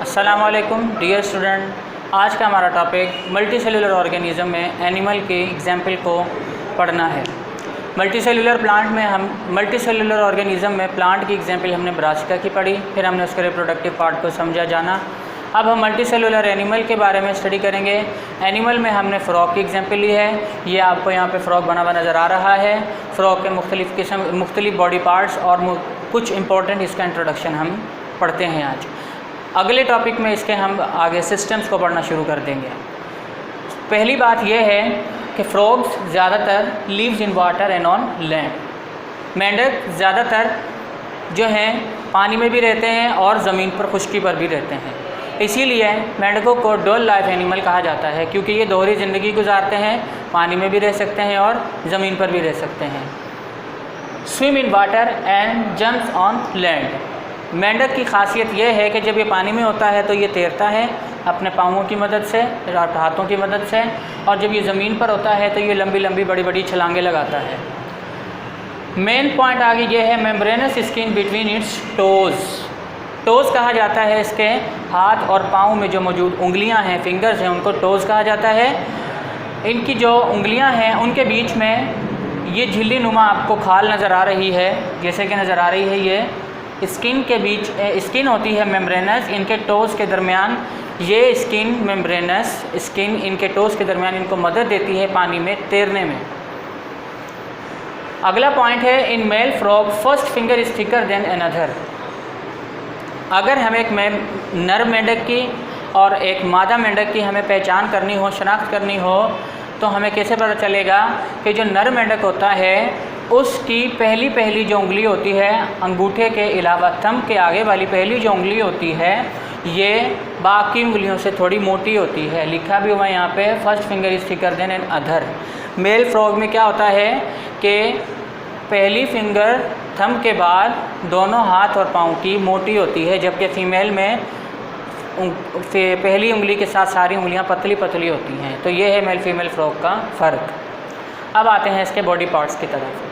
अस्सलामुअलैकुम dear student, आज का हमारा टॉपिक मल्टी सेलुलर ऑर्गेनिज्म में एनिमल के एग्जाम्पल को पढ़ना है। मल्टी सेलुलर प्लांट में हम मल्टी सेलुलर ऑर्गेनिज्म में प्लांट की एग्जाम्पल हमने ब्रासिका की पढ़ी, फिर हमने उसके रिप्रोडक्टिव पार्ट को समझा जाना। अब हम मल्टी सेलुलर एनिमल के बारे में स्टडी करेंगे। एनिमल में हमने फ्रॉग की एग्जाम्पल ली है। ये आपको यहाँ पे फ्रॉग बना हुआ नज़र आ रहा है। फ्रॉग के मुख्तलिफ बॉडी पार्ट्स और कुछ इंपॉर्टेंट इसका इंट्रोडक्शन हम पढ़ते हैं आज। अगले टॉपिक में इसके हम आगे सिस्टम्स को पढ़ना शुरू कर देंगे। पहली बात यह है कि फ्रॉग्स ज़्यादातर lives in water and on land. मेंढक ज़्यादातर जो हैं पानी में भी रहते हैं और ज़मीन पर खुश्की पर भी रहते हैं। इसीलिए मेंढकों को डुअल लाइफ एनिमल कहा जाता है, क्योंकि ये दोहरी ज़िंदगी गुजारते हैं, पानी में भी रह सकते हैं और ज़मीन पर भी रह सकते हैं। Swim in water and jumps on land. मेंढक की खासियत यह है कि जब ये पानी में होता है तो ये तैरता है अपने पाँवों की मदद से और हाथों की मदद से, और जब ये ज़मीन पर होता है तो ये लंबी लंबी बड़ी बड़ी छलांगें लगाता है। मेन पॉइंट आगे ये है membranes skin between its toes. Toes कहा जाता है इसके हाथ और पाँव में जो मौजूद उंगलियां हैं, फिंगर्स हैं, उनको टोज़ कहा जाता है। इनकी जो उंगलियां हैं उनके बीच में ये झिल्ली नुमा आपको खाल नज़र आ रही है, जैसे कि नज़र आ रही है। ये स्किन के बीच स्किन होती है मेम्ब्रेनस, इनके टोज़ के दरमियान ये स्किन मेम्ब्रेनस स्किन इनके टोज़ के दरमियान इनको मदद देती है पानी में तैरने में। अगला पॉइंट है in male frog first finger is thicker than another. अगर हमें एक नर मेंढक की और एक मादा मेंढक की हमें पहचान करनी हो, शनाख्त करनी हो, तो हमें कैसे पता चलेगा कि जो नर मेंढक होता है उसकी पहली जो उंगली होती है, अंगूठे के अलावा थंब के आगे वाली पहली जो उंगली होती है, ये बाकी उंगलियों से थोड़ी मोटी होती है। लिखा भी हुआ है यहाँ पे first finger is thicker than an other. Male frog में क्या होता है कि पहली फिंगर थंब के बाद दोनों हाथ और पाँव की मोटी होती है, जबकि फ़ीमेल में पहली उंगली के साथ सारी उंगलियां पतली पतली होती हैं। तो ये है मेल फीमेल फ्रॉग का फ़र्क। अब आते हैं इसके बॉडी पार्ट्स की तरफ।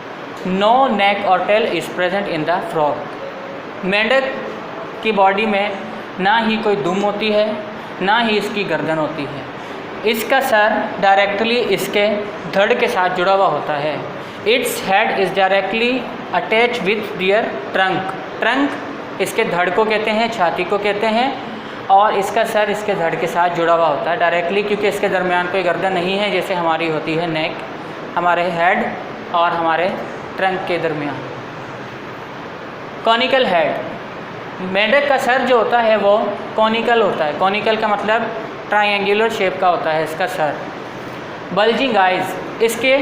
नो नेक और tail is present in the frog. मेंढक की बॉडी में ना ही कोई दुम होती है, ना ही इसकी गर्दन होती है। इसका सर डायरेक्टली इसके धड़ के साथ जुड़ा हुआ होता है। Its head is directly attached with their trunk. Trunk इसके धड़ को कहते हैं, छाती को कहते हैं, और इसका सर इसके धड़ के साथ जुड़ा हुआ होता है डायरेक्टली, क्योंकि इसके दरमियान कोई गर्दन नहीं है जैसे हमारी होती है नेक, हमारे हेड और हमारे ट्रंक के दरमियान। Conical head. मेंढक का सर जो होता है वो कॉनिकल होता है। कॉनिकल का मतलब ट्रायंगुलर शेप का होता है इसका सर। Bulging eyes. इसके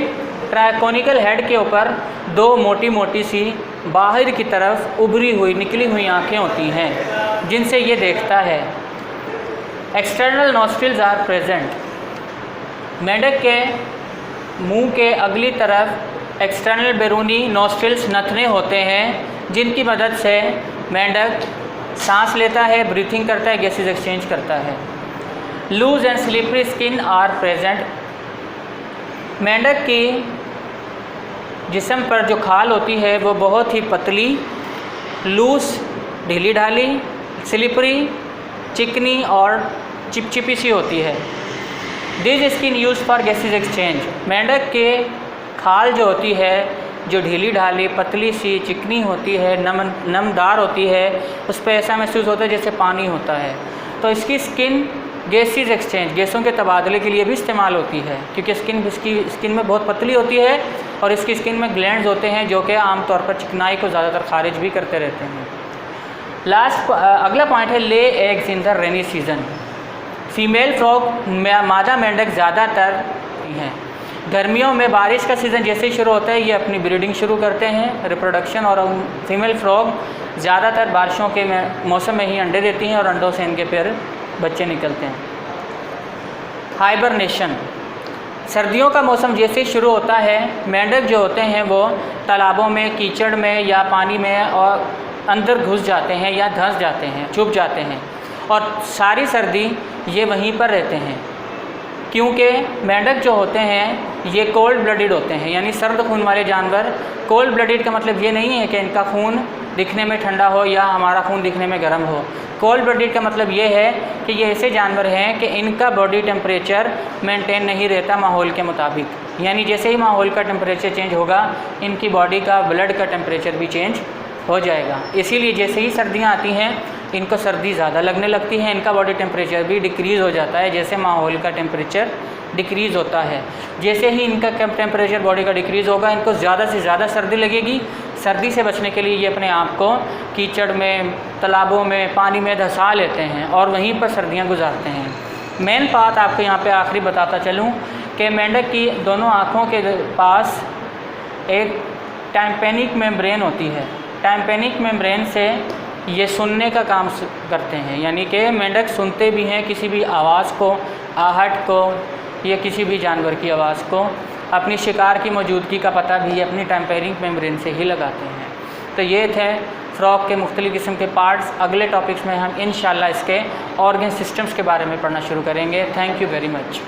कॉनिकल हेड के ऊपर दो मोटी मोटी सी बाहर की तरफ उभरी हुई निकली हुई आँखें होती हैं जिनसे ये देखता है। External nostrils are present. मेंढक के मुंह के अगली तरफ एक्सटर्नल बैरूनी नॉस्ट्रिल्स नथने होते हैं, जिनकी मदद से मेंढक सांस लेता है, ब्रीथिंग करता है, गैसेस एक्सचेंज करता है। Loose and slippery skin are present. मेंढक की जिस्म पर जो खाल होती है वो बहुत ही पतली, लूज ढीली ढाली, स्लिपरी चिकनी और चिपचिपी सी होती है। This skin use for gases exchange. मेंढक के खाल जो होती है, जो ढीली ढाली पतली सी चिकनी होती है, नमदार होती है, उस पर ऐसा महसूस होता है जैसे पानी होता है। तो इसकी स्किन गैसेस एक्सचेंज, गैसों के तबादले के लिए भी इस्तेमाल होती है, क्योंकि इसकी स्किन में बहुत पतली होती है और इसकी स्किन में ग्लैंड्स होते हैं जो कि आमतौर पर चिकनाई को ज़्यादातर खारिज भी करते रहते हैं। अगला पॉइंट है lay eggs in the rainy season. Female frog मादा मेंढक ज़्यादातर हैं। गर्मियों में बारिश का सीज़न जैसे ही शुरू होता है ये अपनी ब्रीडिंग शुरू करते हैं, रिप्रोडक्शन, और फीमेल फ्रॉग ज़्यादातर बारिशों के मौसम में ही अंडे देती हैं और अंडों से इनके फिर बच्चे निकलते हैं। हाइबरनेशन। सर्दियों का मौसम जैसे ही शुरू होता है, मेंढक जो होते हैं वो तालाबों में, कीचड़ में या पानी में और अंदर घुस जाते हैं या धंस जाते हैं, छुप जाते हैं, और सारी सर्दी ये वहीं पर रहते हैं। क्योंकि मेंढक जो होते हैं ये कोल्ड ब्लडेड होते हैं, यानी सर्द खून वाले जानवर। कोल्ड ब्लडेड का मतलब ये नहीं है कि इनका खून दिखने में ठंडा हो या हमारा खून दिखने में गर्म हो। कोल्ड ब्लडेड का मतलब ये है कि ये ऐसे जानवर हैं कि इनका बॉडी टेम्परेचर मेंटेन नहीं रहता माहौल के मुताबिक, यानी जैसे ही माहौल का टेम्परेचर चेंज होगा इनकी बॉडी का ब्लड का टेम्परेचर भी चेंज हो जाएगा। इसीलिए जैसे ही सर्दियाँ आती हैं इनको सर्दी ज़्यादा लगने लगती है, इनका बॉडी टेम्परेचर भी डिक्रीज़ हो जाता है जैसे माहौल का टेम्परेचर डिक्रीज़ होता है। जैसे ही इनका टेम्परेचर बॉडी का डिक्रीज़ होगा इनको ज़्यादा से ज़्यादा सर्दी लगेगी। सर्दी से बचने के लिए ये अपने आप को कीचड़ में, तालाबों में, पानी में धंसा लेते हैं और वहीं पर सर्दियाँ गुजारते हैं। मेन बात आपको यहाँ पे आखिरी बताता चलूँ कि मेंढक की दोनों आँखों के पास एक टाइम्पेनिक मेम्ब्रेन होती है। टाइम्पेनिक मेम्ब्रेन से ये सुनने का काम करते हैं, यानी कि मेंढक सुनते भी हैं किसी भी आवाज़ को, आहट को या किसी भी जानवर की आवाज़ को। अपनी शिकार की मौजूदगी का पता भी अपनी टाइम्पेनिक मेम्ब्रेन से ही लगाते हैं। तो ये थे फ्रॉग के मुख्तलिफ़ किस्म के पार्ट्स। अगले टॉपिक्स में हम इंशाल्लाह इसके ऑर्गन सिस्टम्स के बारे में पढ़ना शुरू करेंगे। Thank you very much.